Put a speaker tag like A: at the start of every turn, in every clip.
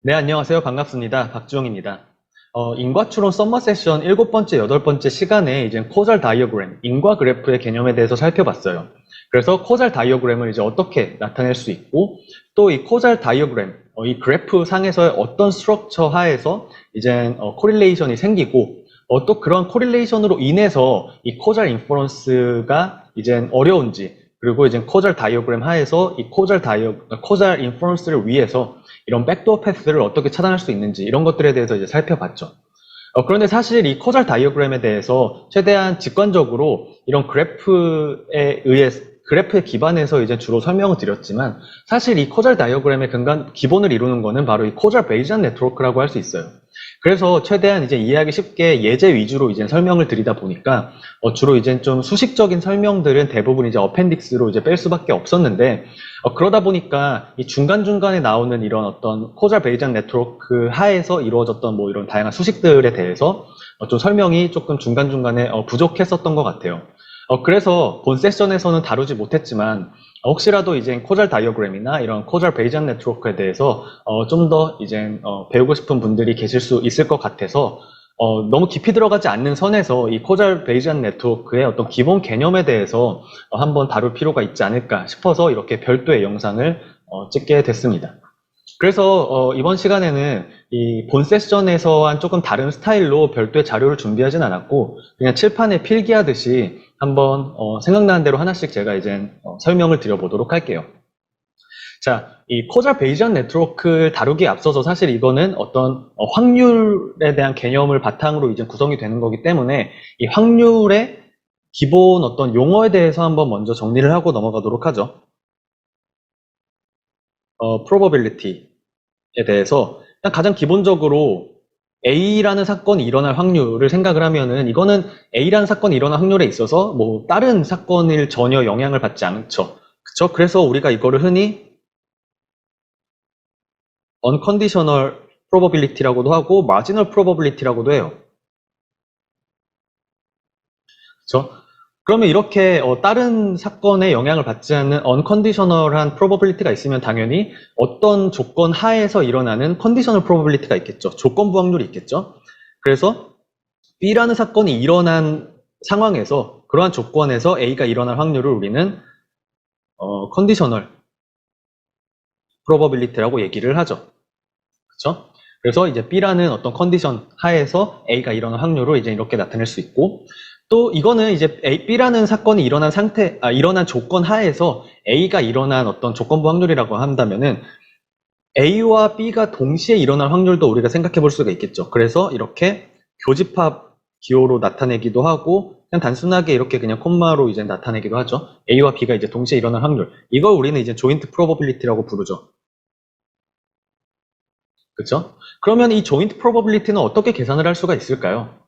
A: 네, 안녕하세요. 반갑습니다. 박주영입니다. 인과추론 썸머 세션 7번째, 8번째 시간에 이제 코잘 다이어그램, 인과 그래프의 개념에 대해서 살펴봤어요. 그래서 코잘 다이어그램을 이제 어떻게 나타낼 수 있고, 또 이 코잘 다이어그램, 이 그래프 상에서의 어떤 스트럭처 하에서 이제 코릴레이션이 생기고, 또 그런 코릴레이션으로 인해서 이 코잘 인퍼런스가 이제 어려운지, 그리고 이제 코잘 다이어그램 하에서 이 코잘 인퍼런스를 위해서 이런 백도어 패스를 어떻게 차단할 수 있는지 이런 것들에 대해서 이제 살펴봤죠. 그런데 사실 이 코잘 다이어그램에 대해서 최대한 직관적으로 이런 그래프에 기반해서 이제 주로 설명을 드렸지만 사실 이 코잘 다이어그램의 기본을 이루는 거는 바로 이 코잘 베이지안 네트워크라고 할 수 있어요. 그래서 최대한 이제 이해하기 쉽게 예제 위주로 이제 설명을 드리다 보니까 주로 이제 좀 수식적인 설명들은 대부분 이제 어펜딕스로 이제 뺄 수밖에 없었는데 그러다 보니까 이 중간중간에 나오는 이런 어떤 코잘 베이지안 네트워크 하에서 이루어졌던 뭐 이런 다양한 수식들에 대해서 좀 설명이 조금 중간중간에 부족했었던 것 같아요. 그래서 본 세션에서는 다루지 못했지만 혹시라도 이제 코잘 다이어그램이나 이런 코잘 베이지안 네트워크에 대해서 좀 더 이제 배우고 싶은 분들이 계실 수 있을 것 같아서 너무 깊이 들어가지 않는 선에서 이 코잘 베이지안 네트워크의 어떤 기본 개념에 대해서 한번 다룰 필요가 있지 않을까 싶어서 이렇게 별도의 영상을 찍게 됐습니다. 그래서 이번 시간에는 이 본 세션에서와는 조금 다른 스타일로 별도의 자료를 준비하진 않았고 그냥 칠판에 필기하듯이 한번 생각나는 대로 하나씩 제가 이제 설명을 드려보도록 할게요. 자, 이 코잘 베이지안 네트워크를 다루기에 앞서서 사실 이거는 어떤 확률에 대한 개념을 바탕으로 이제 구성이 되는 거기 때문에 이 확률의 기본 어떤 용어에 대해서 한번 먼저 정리를 하고 넘어가도록 하죠. probability에 대해서 가장 기본적으로 A라는 사건이 일어날 확률을 생각을 하면은 이거는 A라는 사건이 일어날 확률에 있어서 뭐 다른 사건을 전혀 영향을 받지 않죠. 그쵸? 그래서 우리가 이거를 흔히 unconditional probability라고도 하고 marginal probability라고도 해요. 그쵸? 그러면 이렇게 다른 사건에 영향을 받지 않는 unconditional한 probability가 있으면 당연히 어떤 조건 하에서 일어나는 conditional probability가 있겠죠. 조건부 확률이 있겠죠. 그래서 B라는 사건이 일어난 상황에서 그러한 조건에서 A가 일어날 확률을 우리는 conditional probability라고 얘기를 하죠. 그렇죠? 그래서 이제 B라는 어떤 컨디션 하에서 A가 일어날 확률을 이제 이렇게 나타낼 수 있고 또 이거는 이제 B라는 사건이 일어난 조건 하에서 A가 일어난 어떤 조건부 확률이라고 한다면은 A와 B가 동시에 일어날 확률도 우리가 생각해 볼 수가 있겠죠. 그래서 이렇게 교집합 기호로 나타내기도 하고 그냥 단순하게 이렇게 그냥 콤마로 이제 나타내기도 하죠. A와 B가 이제 동시에 일어날 확률. 이걸 우리는 이제 조인트 프로버빌리티라고 부르죠. 그렇죠? 그러면 이 조인트 프로버빌리티는 어떻게 계산을 할 수가 있을까요?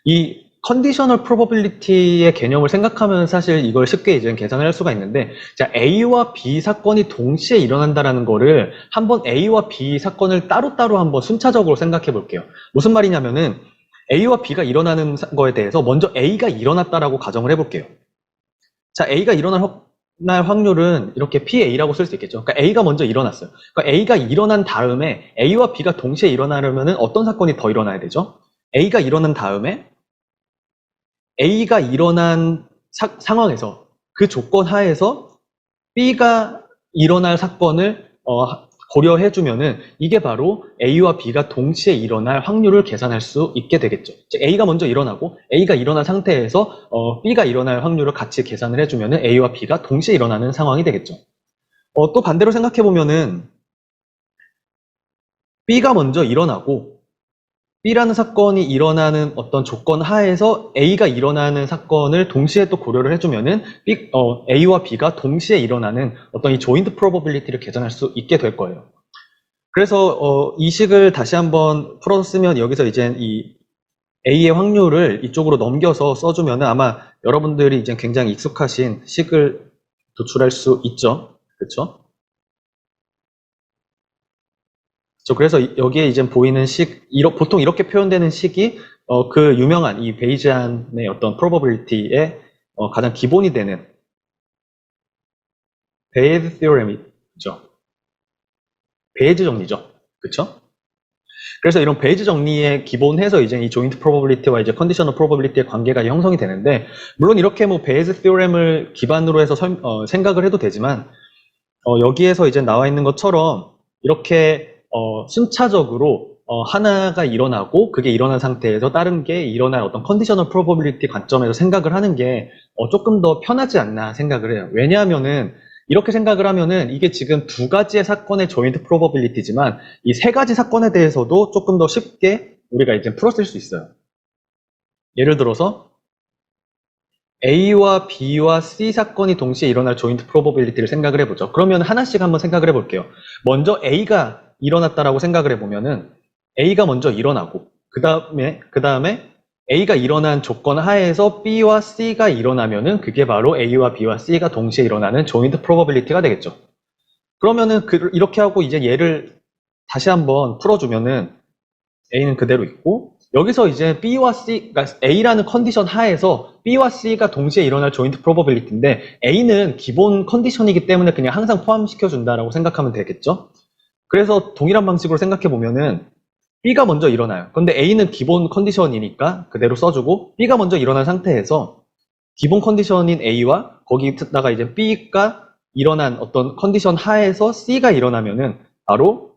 A: 이 컨디셔널 프로버빌리티의 개념을 생각하면 사실 이걸 쉽게 이제 계산을 할 수가 있는데 자, A와 B 사건이 동시에 일어난다라는 거를 한번 A와 B 사건을 따로따로 한번 순차적으로 생각해 볼게요. 무슨 말이냐면은 A와 B가 일어나는 거에 대해서 먼저 A가 일어났다라고 가정을 해볼게요. 자, A가 일어날 확률은 이렇게 PA라고 쓸 수 있겠죠. 그러니까 A가 먼저 일어났어요. 그러니까 A가 일어난 다음에 A와 B가 동시에 일어나려면 어떤 사건이 더 일어나야 되죠? A가 일어난 다음에 A가 일어난 상황에서 그 조건 하에서 B가 일어날 사건을 고려해주면은 이게 바로 A와 B가 동시에 일어날 확률을 계산할 수 있게 되겠죠. 즉 A가 먼저 일어나고 A가 일어난 상태에서 B가 일어날 확률을 같이 계산을 해주면은 A와 B가 동시에 일어나는 상황이 되겠죠. 또 반대로 생각해보면은 B가 먼저 일어나고 B라는 사건이 일어나는 어떤 조건 하에서 A가 일어나는 사건을 동시에 또 고려를 해주면은 A와 B가 동시에 일어나는 어떤 이 조인트 프로버빌리티를 계산할 수 있게 될 거예요. 그래서 이 식을 다시 한번 풀었으면 여기서 이제 이 A의 확률을 이쪽으로 넘겨서 써주면 아마 여러분들이 이제 굉장히 익숙하신 식을 도출할 수 있죠. 그렇죠? 그래서 여기에 이제 보이는 보통 이렇게 표현되는 식이 그 유명한 이 베이지안의 어떤 probability의 가장 기본이 되는 베이즈 theorem이죠. 베이즈 정리죠. 그쵸? 그래서 이런 베이지 정리에 기본해서 이제 이 조인트 프로버빌리티와 이제 컨디셔널 프로버빌리티의 관계가 형성이 되는데, 물론 이렇게 뭐 베이즈 티오렘을 기반으로 해서 생각을 해도 되지만, 여기에서 이제 나와 있는 것처럼 이렇게 순차적으로 하나가 일어나고 그게 일어난 상태에서 다른 게 일어날 어떤 컨디셔널 프로버빌리티 관점에서 생각을 하는 게 조금 더 편하지 않나 생각을 해요. 왜냐하면은 이렇게 생각을 하면은 이게 지금 두 가지의 사건의 조인트 프로버빌리티지만 이 세 가지 사건에 대해서도 조금 더 쉽게 우리가 이제 풀어쓸 수 있어요. 예를 들어서 A와 B와 C 사건이 동시에 일어날 조인트 프로버빌리티를 생각을 해보죠. 그러면 하나씩 한번 생각을 해볼게요. 먼저 A가 일어났다라고 생각을 해보면은 A가 먼저 일어나고 그 다음에 A가 일어난 조건 하에서 B와 C가 일어나면은 그게 바로 A와 B와 C가 동시에 일어나는 조인트 프로버빌리티가 되겠죠. 그러면은 이렇게 하고 이제 얘를 다시 한번 풀어주면은 A는 그대로 있고 여기서 이제 B와 C, 그러니까 A라는 컨디션 하에서 B와 C가 동시에 일어날 조인트 프로버빌리티인데 A는 기본 컨디션이기 때문에 그냥 항상 포함시켜 준다라고 생각하면 되겠죠. 그래서 동일한 방식으로 생각해 보면은 B가 먼저 일어나요. 근데 A는 기본 컨디션이니까 그대로 써주고 B가 먼저 일어난 상태에서 기본 컨디션인 A와 거기다가 이제 B가 일어난 어떤 컨디션 하에서 C가 일어나면은 바로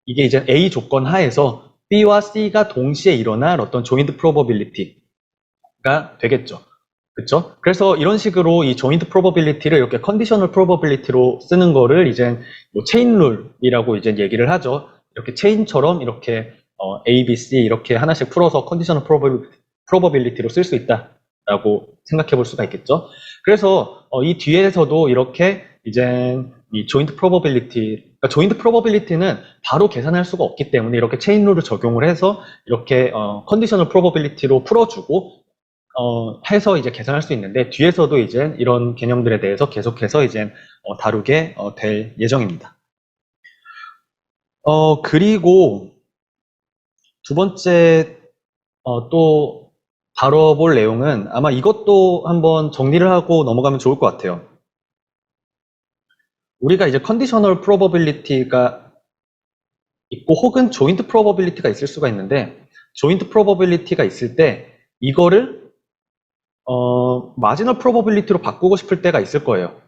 A: 이게 이제 A 조건 하에서 B와 C가 동시에 일어날 어떤 조인트 프로버빌리티가 되겠죠. 그렇죠? 그래서 이런 식으로 이 조인트 프로버빌리티를 이렇게 컨디셔널 프로버빌리티로 쓰는 거를 이제 뭐 체인 룰이라고 이제 얘기를 하죠. 이렇게 체인처럼 이렇게 A, B, C 이렇게 하나씩 풀어서 컨디셔널 프로버빌리티로 쓸 수 있다라고 생각해 볼 수가 있겠죠. 그래서 이 뒤에서도 이렇게 이제 이 조인트 프로버빌리티, 그러니까 조인트 프로버빌리티는 바로 계산할 수가 없기 때문에 이렇게 체인 룰을 적용을 해서 이렇게 컨디셔널 프로버빌리티로 풀어주고 해서 이제 계산할 수 있는데 뒤에서도 이제 이런 개념들에 대해서 계속해서 이제 다루게 될 예정입니다. 그리고 두 번째 또 다뤄볼 내용은 아마 이것도 한번 정리를 하고 넘어가면 좋을 것 같아요. 우리가 이제 컨디셔널 프로버빌리티가 있고 혹은 조인트 프로버빌리티가 있을 수가 있는데 조인트 프로버빌리티가 있을 때 이거를 마지널 프로버빌리티로 바꾸고 싶을 때가 있을 거예요.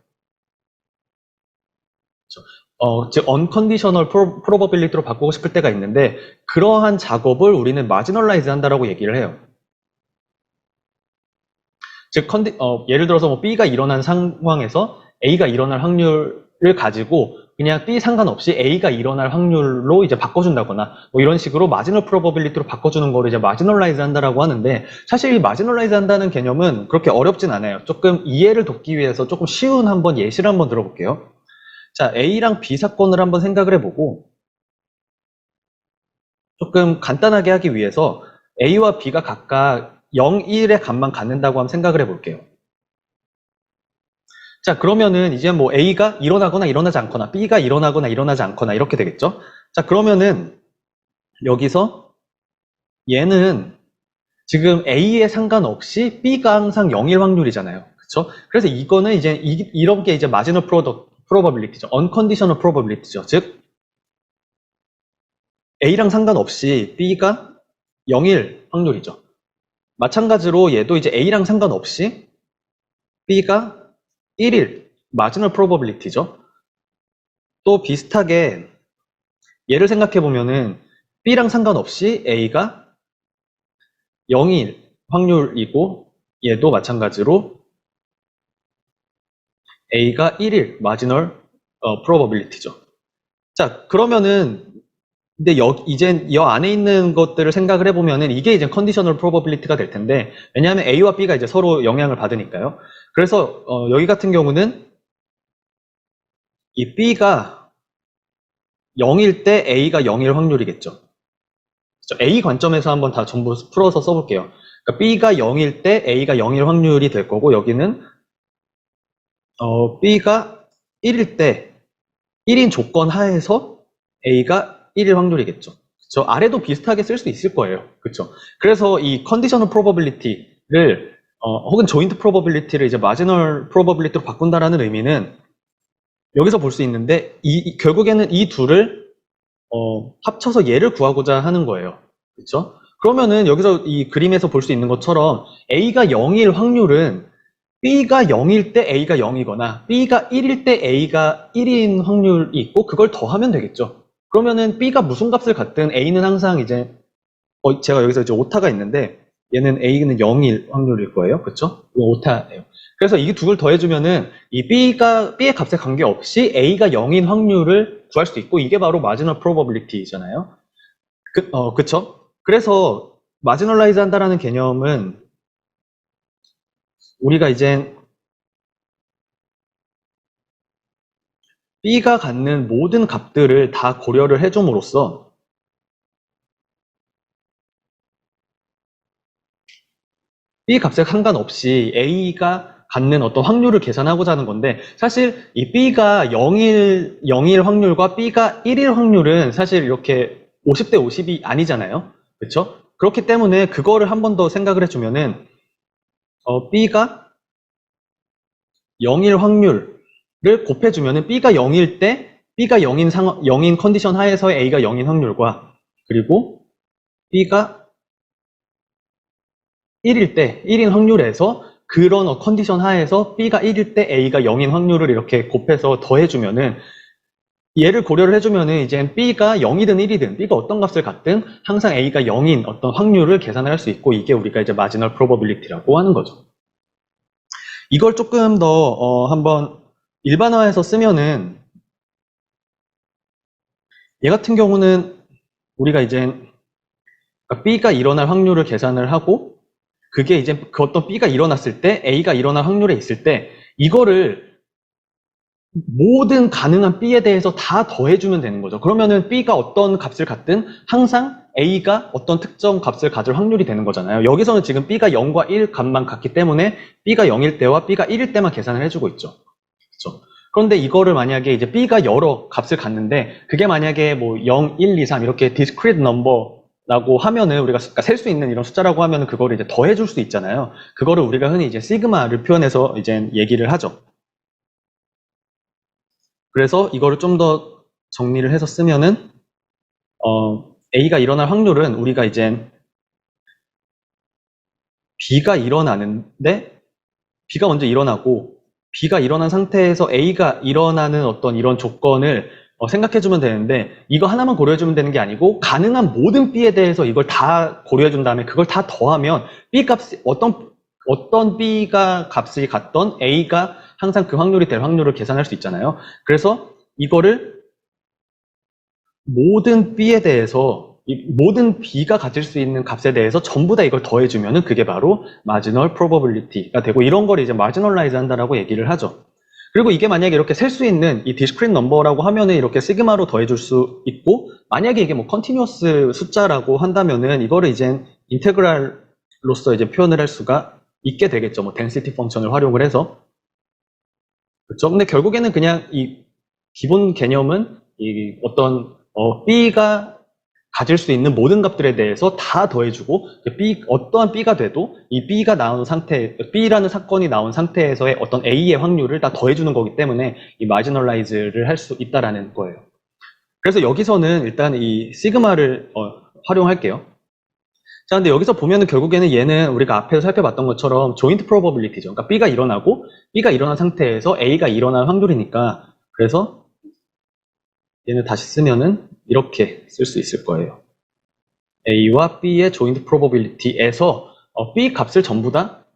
A: 즉 언컨디셔널 프로버빌리티로 바꾸고 싶을 때가 있는데 그러한 작업을 우리는 마지널라이즈 한다라고 얘기를 해요. 즉 예를 들어서 뭐 B가 일어난 상황에서 A가 일어날 확률을 가지고 그냥 B 상관없이 A가 일어날 확률로 이제 바꿔준다거나 뭐 이런 식으로 마지널 프로버빌리티로 바꿔주는 거를 이제 마지널라이즈 한다라고 하는데 사실 이 마지널라이즈 한다는 개념은 그렇게 어렵진 않아요. 조금 이해를 돕기 위해서 조금 쉬운 한번 예시를 한번 들어볼게요. 자, A랑 B 사건을 한번 생각을 해보고 조금 간단하게 하기 위해서 A와 B가 각각 0, 1의 값만 갖는다고 한번 생각을 해볼게요. 자, 그러면은 이제 뭐 A가 일어나거나 일어나지 않거나 B가 일어나거나 일어나지 않거나 이렇게 되겠죠? 자, 그러면은 여기서 얘는 지금 A에 상관없이 B가 항상 0일 확률이잖아요. 그쵸? 그래서 이거는 이제 이런 게 이제 마지널 프로버빌리티죠. 언컨디셔널 프로버빌리티죠. 즉 A랑 상관없이 B가 0일 확률이죠. 마찬가지로 얘도 이제 A랑 상관없이 B가 1일 마지널 프로버빌리티죠. 또 비슷하게 얘를 생각해 보면은 B랑 상관없이 A가 0일 확률이고 얘도 마찬가지로 A가 1일 마지널 프로버빌리티죠. 자, 그러면은 근데 이제 이 안에 있는 것들을 생각을 해보면은 이게 이제 컨디셔널 프로버빌리티가 될 텐데 왜냐하면 A와 B가 이제 서로 영향을 받으니까요. 그래서 여기 같은 경우는 이 B가 0일 때 A가 0일 확률이겠죠. A 관점에서 한번 다 전부 풀어서 써볼게요. 그러니까 B가 0일 때 A가 0일 확률이 될 거고 여기는 B가 1일 때 1인 조건 하에서 A가 1일 확률이겠죠. 저 아래도 비슷하게 쓸 수 있을 거예요. 그렇죠? 그래서 이 컨디셔널 프로버빌리티를 혹은 조인트 프로버빌리티를 이제 마지널 프로버빌리티로 바꾼다라는 의미는 여기서 볼 수 있는데 결국에는 이 둘을 합쳐서 얘를 구하고자 하는 거예요. 그렇죠? 그러면은 여기서 이 그림에서 볼 수 있는 것처럼 A가 0일 확률은 B가 0일 때 A가 0이거나 B가 1일 때 A가 1인 확률이 있고 그걸 더하면 되겠죠. 그러면은 B가 무슨 값을 갖든 A는 항상 이제 제가 여기서 이제 오타가 있는데 얘는 A는 0일 확률일 거예요. 그렇죠? 이거 오타예요. 그래서 이 두 개 더해주면은 이 B의 값에 관계없이 A가 0인 확률을 구할 수 있고 이게 바로 마지널 프로버빌리티잖아요. 그쵸? 그래서 마지널라이즈 한다라는 개념은 우리가 이제 B가 갖는 모든 값들을 다 고려를 해줌으로써 B 값에 상관없이 A가 갖는 어떤 확률을 계산하고자 하는 건데 사실 이 B가 0일 확률과 B가 1일 확률은 사실 이렇게 50대 50이 아니잖아요. 그렇죠? 그렇기 때문에 그거를 한 번 더 생각을 해주면은 B가 0일 확률을 곱해주면은 B가 0일 때 B가 0인 컨디션 하에서의 A가 0인 확률과 그리고 B가 1일 때 1인 확률에서 그런 컨디션 하에서 B가 1일 때 A가 0인 확률을 이렇게 곱해서 더해주면은 얘를 고려를 해주면은 이제 B가 0이든 1이든 B가 어떤 값을 갖든 항상 A가 0인 어떤 확률을 계산을 할 수 있고 이게 우리가 이제 마지널 프로버빌리티라고 하는 거죠. 이걸 조금 더 한번 일반화해서 쓰면은 얘 같은 경우는 우리가 이제 B가 일어날 확률을 계산을 하고 그게 이제 그 어떤 B가 일어났을 때 A가 일어날 확률에 있을 때 이거를 모든 가능한 B에 대해서 다 더해주면 되는 거죠. 그러면은 B가 어떤 값을 갖든 항상 A가 어떤 특정 값을 가질 확률이 되는 거잖아요. 여기서는 지금 B가 0과 1 값만 같기 때문에 B가 0일 때와 B가 1일 때만 계산을 해주고 있죠. 그렇죠? 그런데 이거를 만약에 이제 B가 여러 값을 갖는데 그게 만약에 뭐 0, 1, 2, 3 이렇게 discrete number라고 하면은 우리가 셀 수 있는 이런 숫자라고 하면은 그거를 이제 더해줄 수 있잖아요. 그거를 우리가 흔히 이제 시그마를 표현해서 이제 얘기를 하죠. 그래서 이거를 좀 더 정리를 해서 쓰면은 A가 일어날 확률은 우리가 이제 B가 일어나는데 B가 먼저 일어나고 B가 일어난 상태에서 A가 일어나는 어떤 이런 조건을 생각해주면 되는데 이거 하나만 고려해주면 되는 게 아니고 가능한 모든 B에 대해서 이걸 다 고려해준 다음에 그걸 다 더하면 B 값이 어떤 B가 값이 같던 A가 항상 그 확률이 될 확률을 계산할 수 있잖아요. 그래서 이거를 모든 B에 대해서 모든 B가 가질 수 있는 값에 대해서 전부 다 이걸 더해주면은 그게 바로 marginal probability가 되고 이런 걸 이제 marginalize 한다라고 얘기를 하죠. 그리고 이게 만약에 이렇게 셀 수 있는 이 discrete number라고 하면은 이렇게 시그마로 더해줄 수 있고 만약에 이게 뭐 continuous 숫자라고 한다면은 이거를 이제 integral로서 이제 표현을 할 수가 있게 되겠죠. 뭐 density 펑션을 활용을 해서. 그렇죠. 근데 결국에는 그냥 이 기본 개념은 이 어떤 B가 가질 수 있는 모든 값들에 대해서 다 더해주고 어떠한 B가 돼도 이 B가 나온 상태, B라는 사건이 나온 상태에서의 어떤 A의 확률을 다 더해주는 거기 때문에 이 마지널라이즈를 할 수 있다라는 거예요. 그래서 여기서는 일단 이 시그마를 활용할게요. 자, 근데 여기서 보면은 결국에는 얘는 우리가 앞에서 살펴봤던 것처럼 조인트 프로버빌리티죠. 그러니까 B가 일어나고 B가 일어난 상태에서 A가 일어날 확률이니까 그래서 얘는 다시 쓰면은 이렇게 쓸 수 있을 거예요. A와 B의 조인트 프로버빌리티에서 B 값을 전부 다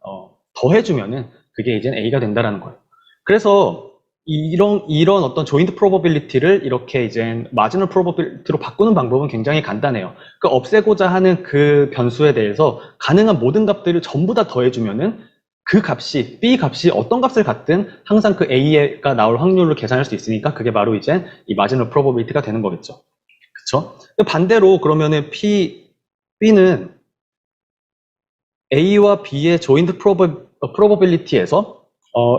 A: 더해주면은 그게 이제 A가 된다라는 거예요. 그래서 이런 어떤 조인트 프로버빌리티를 이렇게 이제 마지널 프로버빌리티로 바꾸는 방법은 굉장히 간단해요. 그 없애고자 하는 그 변수에 대해서 가능한 모든 값들을 전부 다 더해주면은 그 값이 B 값이 어떤 값을 갖든 항상 그 A가 나올 확률을 계산할 수 있으니까 그게 바로 이제 이 마지널 프로버빌리티가 되는 거겠죠. 그쵸? 반대로 그러면은 B는 A와 B의 조인트 프로버빌리티에서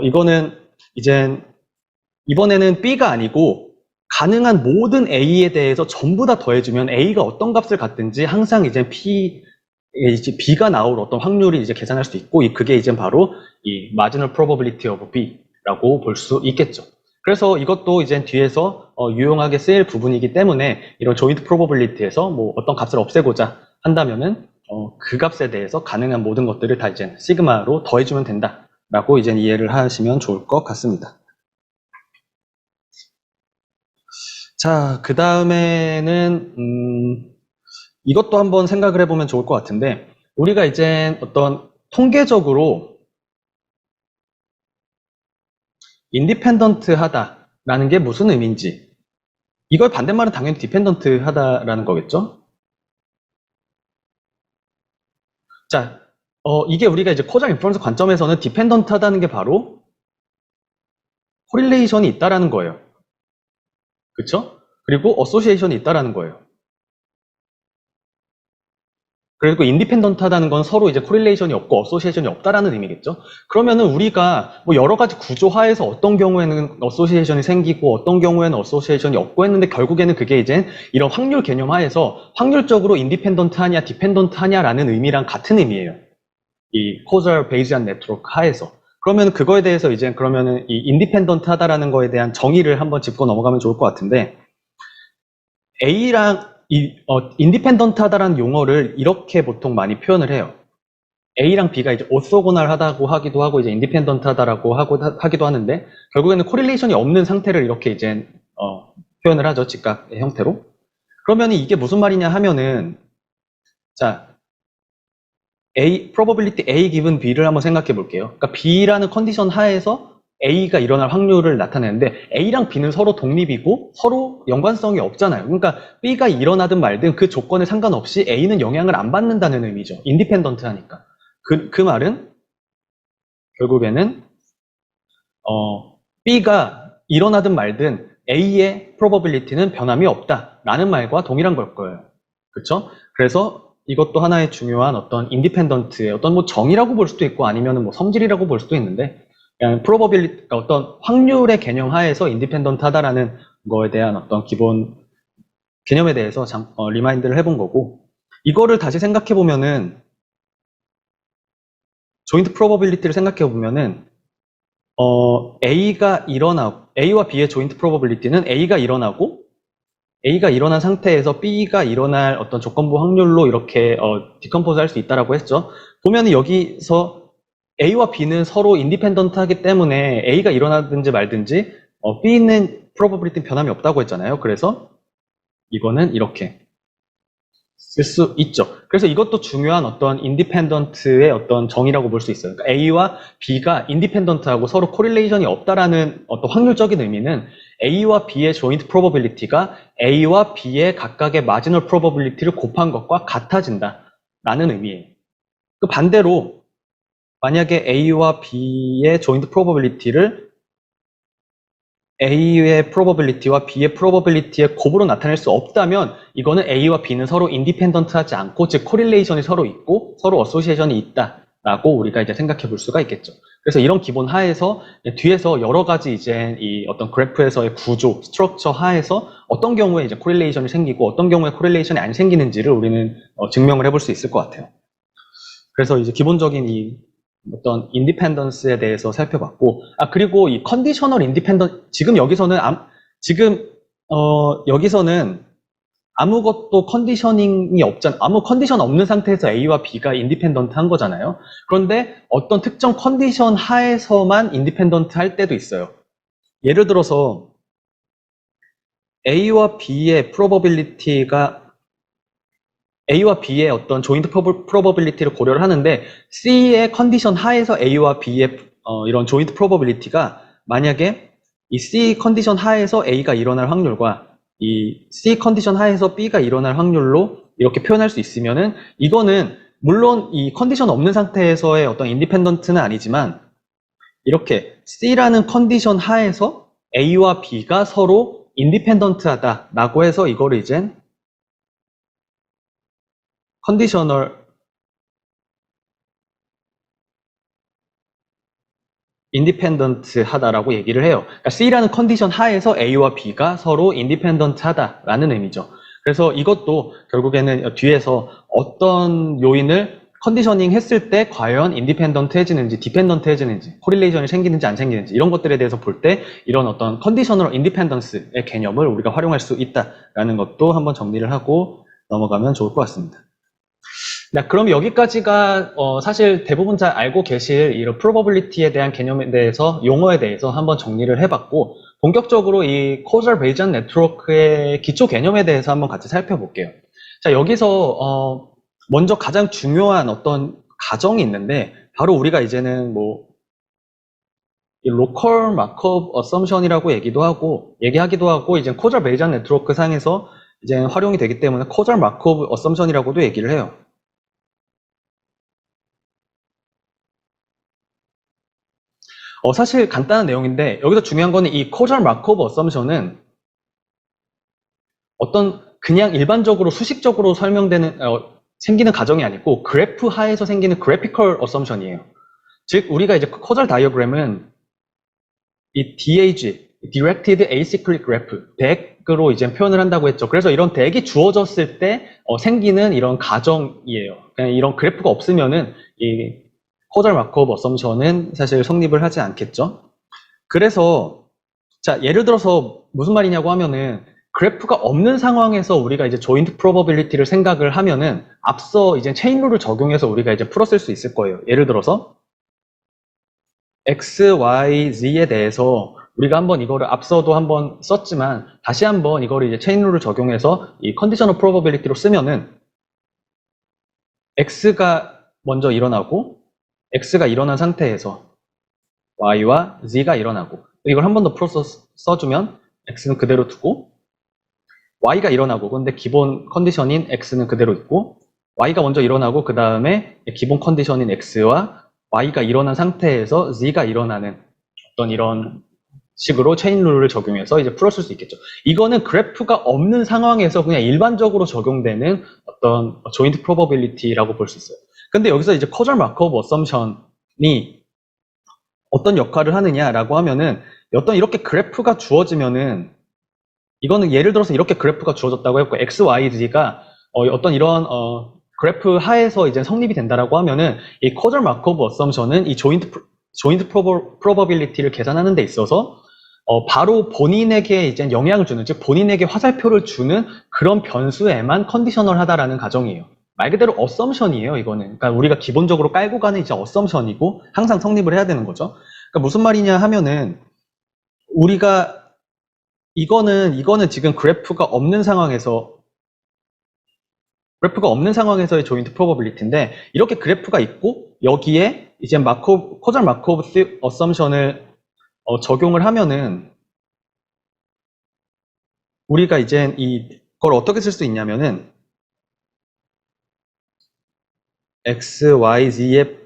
A: 이거는 이제 이번에는 B가 아니고 가능한 모든 A에 대해서 전부 다 더해주면 A가 어떤 값을 갖든지 항상 이제 B가 나올 어떤 확률이 이제 계산할 수 있고 그게 이제 바로 이 marginal probability of B라고 볼 수 있겠죠. 그래서 이것도 이제 뒤에서 유용하게 쓰일 부분이기 때문에 이런 joint probability에서 뭐 어떤 값을 없애고자 한다면은 그 값에 대해서 가능한 모든 것들을 다 이제 시그마로 더해주면 된다라고 이제 이해를 하시면 좋을 것 같습니다. 자, 그 다음에는 이것도 한번 생각을 해보면 좋을 것 같은데, 우리가 이제 어떤 통계적으로 인디펜던트 하다라는 게 무슨 의미인지, 이걸 반대말은 당연히 디펜던트 하다라는 거겠죠? 자, 이게 우리가 이제 코잘 인퍼런스 관점에서는 디펜던트 하다는 게 바로 코릴레이션이 있다라는 거예요. 그쵸? 그리고 어소시에이션이 있다라는 거예요. 그리고 인디펜던트 하다는 건 서로 이제 코릴레이션이 없고 어소시에이션이 없다라는 의미겠죠. 그러면은 우리가 뭐 여러 가지 구조화에서 어떤 경우에는 어소시에이션이 생기고 어떤 경우에는 어소시에이션이 없고 했는데 결국에는 그게 이제 이런 확률 개념 하에서 확률적으로 인디펜던트 하냐 디펜던트 하냐라는 의미랑 같은 의미예요. 이 코절 베이지한 네트워크 하에서. 그러면 그거에 대해서 이제 그러면은 이 인디펜던트 하다라는 거에 대한 정의를 한번 짚고 넘어가면 좋을 것 같은데, A랑 인디펜던트 하다라는 용어를 이렇게 보통 많이 표현을 해요. A랑 B가 이제 오소고날 하다고 하기도 하고 이제 인디펜던트 하다라고 하기도 하는데, 결국에는 코릴레이션이 없는 상태를 이렇게 이제 표현을 하죠. 직각의 형태로. 그러면 이게 무슨 말이냐 하면은, 자, probability A given B를 한번 생각해 볼게요. 그러니까 B라는 컨디션 하에서 A가 일어날 확률을 나타내는데, A랑 B는 서로 독립이고 서로 연관성이 없잖아요. 그러니까 B가 일어나든 말든 그 조건에 상관없이 A는 영향을 안 받는다는 의미죠. 인디펜던트 하니까. 그 말은 결국에는 B가 일어나든 말든 A의 probability는 변함이 없다라는 말과 동일한 걸 거예요. 그렇죠? 그래서 이것도 하나의 중요한 어떤 인디펜던트의 어떤 뭐 정의라고 볼 수도 있고 아니면 뭐 성질이라고 볼 수도 있는데, 그냥 probability, 어떤 확률의 개념 하에서 인디펜던트 하다라는 거에 대한 어떤 기본 개념에 대해서 리마인드를 해본 거고, 이거를 다시 생각해 보면은 조인트 프로버빌리티를 생각해 보면은 A와 B의 조인트 프로버빌리티는 A가 일어난 상태에서 B가 일어날 어떤 조건부 확률로 이렇게 디컴포즈 할 수 있다라고 했죠. 보면은 여기서 A와 B는 서로 인디펜던트 하기 때문에 A가 일어나든지 말든지 B는 프로버빌리티 변함이 없다고 했잖아요. 그래서 이거는 이렇게 쓸 수 있죠. 그래서 이것도 중요한 어떤 인디펜던트의 어떤 정의라고 볼 수 있어요. 그러니까 A와 B가 인디펜던트하고 서로 코릴레이션이 없다라는 어떤 확률적인 의미는 A와 B의 조인트 프로버빌리티가 A와 B의 각각의 마지널 프로버빌리티를 곱한 것과 같아진다라는 의미예요. 그 반대로 만약에 A와 B의 조인트 프로버빌리티를 A의 probability와 B의 probability의 곱으로 나타낼 수 없다면 이거는 A와 B는 서로 인디펜던트하지 않고, 즉 코릴레이션이 서로 있고 서로 어소시에이션이 있다라고 우리가 이제 생각해 볼 수가 있겠죠. 그래서 이런 기본 하에서 뒤에서 여러 가지 이제 이 어떤 그래프에서의 구조, 스트럭처 하에서 어떤 경우에 이제 코릴레이션이 생기고 어떤 경우에 코릴레이션이 안 생기는지를 우리는 증명을 해볼 수 있을 것 같아요. 그래서 이제 기본적인 이 어떤 인디펜던스에 대해서 살펴봤고, 그리고 이 컨디셔널 지금 여기서는 여기서는 아무것도 컨디셔닝이 아무 컨디션 없는 상태에서 A와 B가 인디펜던트 한 거잖아요. 그런데 어떤 특정 컨디션 하에서만 인디펜던트 할 때도 있어요. 예를 들어서 A와 B의 어떤 조인트 프로버빌리티를 고려를 하는데, C의 컨디션 하에서 A와 B의 이런 조인트 프로버빌리티가 만약에 이 C 컨디션 하에서 A가 일어날 확률과 이 C 컨디션 하에서 B가 일어날 확률로 이렇게 표현할 수 있으면은, 이거는 물론 이 컨디션 없는 상태에서의 어떤 인디펜던트는 아니지만 이렇게 C라는 컨디션 하에서 A와 B가 서로 인디펜던트하다라고 해서 이거를 이제 컨디셔널 인디펜던트 하다라고 얘기를 해요. 그러니까 C라는 컨디션 하에서 A와 B가 서로 인디펜던트 하다라는 의미죠. 그래서 이것도 결국에는 뒤에서 어떤 요인을 컨디셔닝 했을 때 과연 인디펜던트해지는지 디펜던트해지는지 코릴레이션이 생기는지 안 생기는지 이런 것들에 대해서 볼 때 이런 어떤 컨디셔널 인디펜던스의 개념을 우리가 활용할 수 있다라는 것도 한번 정리를 하고 넘어가면 좋을 것 같습니다. 네, 그럼 여기까지가 사실 대부분 잘 알고 계실 이런 probability에 대한 개념에 대해서 용어에 대해서 한번 정리를 해봤고 본격적으로 이 causal Bayesian network의 기초 개념에 대해서 한번 같이 살펴볼게요. 자, 여기서 먼저 가장 중요한 어떤 가정이 있는데 바로 우리가 이제는 뭐 이 local Markov assumption이라고 얘기하기도 하고 이제 causal Bayesian network 상에서 이제 활용이 되기 때문에 causal Markov assumption이라고도 얘기를 해요. 사실 간단한 내용인데 여기서 중요한 거는 이 causal Markov assumption은 어떤 그냥 일반적으로 수식적으로 설명되는 생기는 가정이 아니고 그래프 하에서 생기는 graphical assumption이에요. 즉 우리가 이제 causal diagram은 이 DAG, Directed Acyclic Graph, 덱으로 이제 표현을 한다고 했죠. 그래서 이런 덱이 주어졌을 때 생기는 이런 가정이에요. 그냥 이런 그래프가 없으면은 이 causal Markov assumption은 사실 성립을 하지 않겠죠. 그래서 자 예를 들어서 무슨 말이냐고 하면은 그래프가 없는 상황에서 우리가 이제 조인트 프로버빌리티를 생각을 하면은 앞서 이제 체인 룰을 적용해서 우리가 이제 풀었을 수 있을 거예요. 예를 들어서 X, Y, Z에 대해서 우리가 한번 이거를 앞서도 한번 썼지만 다시 한번 이거를 이제 체인 룰을 적용해서 이 컨디셔널 프로버빌리티로 쓰면은 X가 먼저 일어나고 X가 일어난 상태에서 Y와 Z가 일어나고 이걸 한 번 더 풀어서 써주면 X는 그대로 두고 Y가 일어나고 근데 기본 컨디션인 X는 그대로 있고 Y가 먼저 일어나고 그 다음에 기본 컨디션인 X와 Y가 일어난 상태에서 Z가 일어나는 어떤 이런 식으로 체인 룰을 적용해서 이제 풀었을 수 있겠죠. 이거는 그래프가 없는 상황에서 그냥 일반적으로 적용되는 어떤 조인트 프로버빌리티라고 볼 수 있어요. 근데 여기서 이제 causal Markov assumption이 어떤 역할을 하느냐라고 하면은 어떤 이렇게 그래프가 주어지면은 이거는 예를 들어서 이렇게 그래프가 주어졌다고 했고 X, Y, Z가 어떤 이런 그래프 하에서 이제 성립이 된다라고 하면은 이 causal Markov assumption은 이 조인트 프로버빌리티를 계산하는 데 있어서 바로 본인에게 이제 영향을 주는 즉 본인에게 화살표를 주는 그런 변수에만 컨디셔널하다라는 가정이에요. 말 그대로 assumption이에요, 이거는. 그러니까 우리가 기본적으로 깔고 가는 이제 assumption이고 항상 성립을 해야 되는 거죠. 그러니까 무슨 말이냐 하면은 우리가 이거는 지금 그래프가 없는 상황에서의 조인트 프로버빌리티인데 이렇게 그래프가 있고 여기에 이제 causal Markov assumption을 적용을 하면은 우리가 이제 이걸 어떻게 쓸 수 있냐면은 X, Y, Z의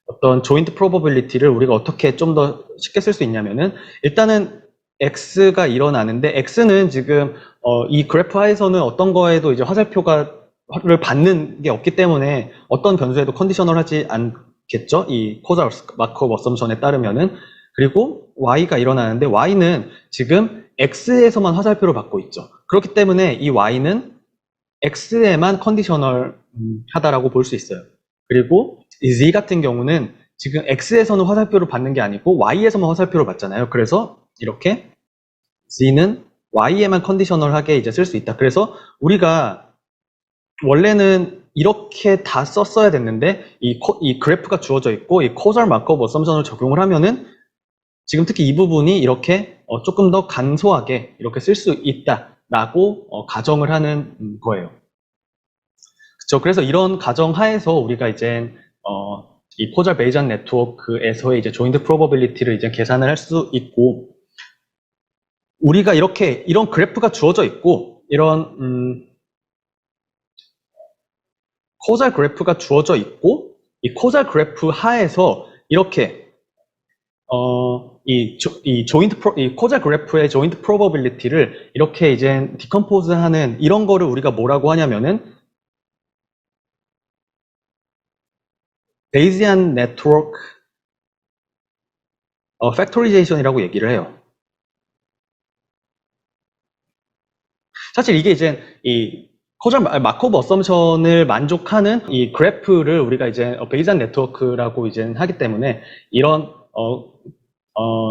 A: 어떤 조인트 프로버빌리티를 우리가 어떻게 좀 더 쉽게 쓸 수 있냐면은 일단은 X가 일어나는데 X는 지금 이 그래프 하에서는 어떤 거에도 이제 화살표를 받는 게 없기 때문에 어떤 변수에도 컨디셔널 하지 않겠죠? 이 causal Markov assumption에 따르면은 그리고 Y가 일어나는데 Y는 지금 X에서만 화살표를 받고 있죠. 그렇기 때문에 이 Y는 X에만 컨디셔널 하다라고 볼 수 있어요. 그리고 이 Z 같은 경우는 지금 X에서는 화살표를 받는 게 아니고 Y에서만 화살표를 받잖아요. 그래서 이렇게 Z는 Y에만 컨디셔널하게 이제 쓸 수 있다. 그래서 우리가 원래는 이렇게 다 썼어야 됐는데 이 그래프가 주어져 있고 이 causal Markov assumption을 적용을 하면은 지금 특히 이 부분이 이렇게 조금 더 간소하게 이렇게 쓸 수 있다라고 가정을 하는 거예요. 그렇죠. 그래서 이런 가정 하에서 우리가 이제 이 causal Bayesian network에서의 이제 조인트 프로버빌리티를 이제 계산을 할 수 있고 우리가 이런 그래프가 주어져 있고 이런 causal 그래프가 주어져 있고 이 causal 그래프 하에서 이렇게 이 causal 그래프의 조인트 프로버빌리티를 이렇게 이제 디컴포즈하는 이런 거를 우리가 뭐라고 하냐면은 Bayesian network factorization이라고 얘기를 해요. 사실 이게 이제 마코브 어썸션을 만족하는 이 그래프를 우리가 이제 베이지안 네트워크라고 이제 하기 때문에 이런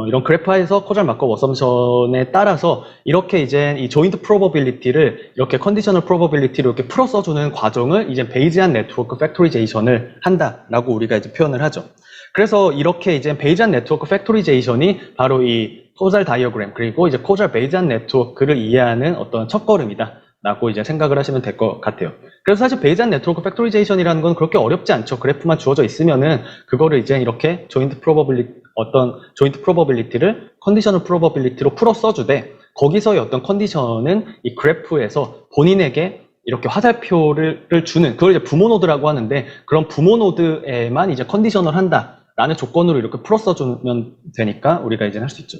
A: 이런 그래프에서 코잘 마코브 어썸션에 따라서 이렇게 이제 이 조인트 프로버빌리티를 이렇게 컨디셔널 프로버빌리티로 이렇게 풀어 써주는 과정을 이제 베이지안 네트워크 팩토리제이션을 한다라고 우리가 이제 표현을 하죠. 그래서 이렇게 이제 베이지안 네트워크 팩토리제이션이 바로 이 코잘 다이어그램 그리고 이제 코잘 베이지안 네트워크를 이해하는 어떤 첫걸음이다. 라고 이제 생각을 하시면 될 것 같아요. 그래서 사실 베이지안 네트워크 팩토리제이션이라는 건 그렇게 어렵지 않죠. 그래프만 주어져 있으면은 그거를 이제 이렇게 조인트 프로버빌리티를 컨디셔널 프로버빌리티로 풀어 써주되 거기서의 어떤 컨디션은 이 그래프에서 본인에게 이렇게 화살표를 주는 그걸 이제 부모 노드라고 하는데 그런 부모 노드에만 이제 컨디셔널 한다라는 조건으로 이렇게 풀어 써주면 되니까 우리가 이제 할 수 있죠.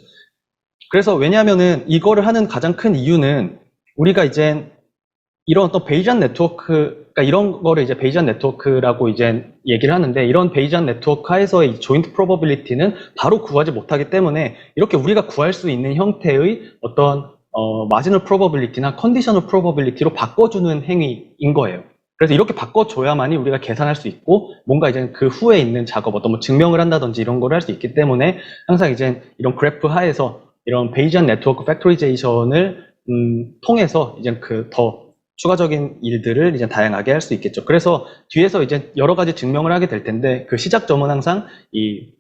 A: 그래서 왜냐하면은 이거를 하는 가장 큰 이유는 우리가 이제 이런 어떤 베이지안 네트워크, 그러니까 이런 거를 이제 베이지안 네트워크라고 이제 얘기를 하는데 이런 베이지안 네트워크 하에서의 조인트 프로버빌리티는 바로 구하지 못하기 때문에 이렇게 우리가 구할 수 있는 형태의 어떤 마지널 프로버빌리티나 컨디셔널 프로버빌리티로 바꿔주는 행위인 거예요. 그래서 이렇게 바꿔줘야만이 우리가 계산할 수 있고 뭔가 이제 그 후에 있는 작업, 어떤 뭐 증명을 한다든지 이런 거를 할 수 있기 때문에 항상 이제 이런 그래프 하에서 이런 베이지안 네트워크 팩토리제이션을 통해서 이제 그 더 추가적인 일들을 이제 다양하게 할 수 있겠죠. 그래서 뒤에서 이제 여러 가지 증명을 하게 될 텐데 그 시작점은 항상 이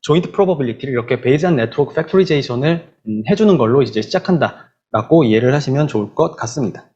A: 조인트 프로버빌리티를 이렇게 베이지안 네트워크 팩토리제이션을 해주는 걸로 이제 시작한다라고 이해를 하시면 좋을 것 같습니다.